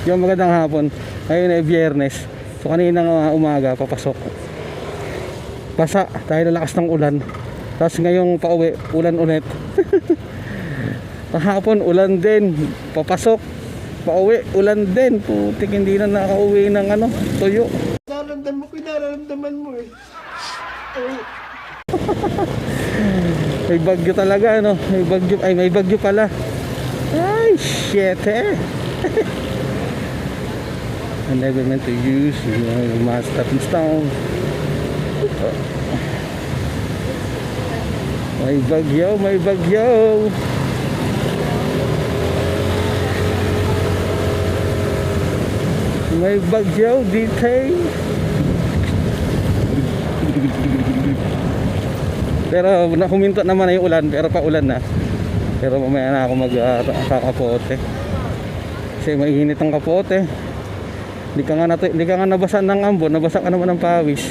Yung magandang hapon. Ngayon ay Biyernes. So kanina umaga papasok. Basa dahil lakas ng ulan. Tapos ngayong pauwi, ulan ulit. Kahapon ulan din. Papasok, pauwi, ulan din. Putik, hindi na nakauwi ng tuyo. Nararamdaman mo eh. May bagyo talaga, may bagyo, ay may bagyo pala. Ay shit eh. I never meant to use my stepping stone. May bagyo, may bagyo. May bagyo detail. Pero huminto naman na yung ulan, pero paulan na. Pero mamaya na ako magkakapote. Kasi mainit ang kapote. Hindi ka nga nabasa ng ambon, nabasa ka naman ng pawis.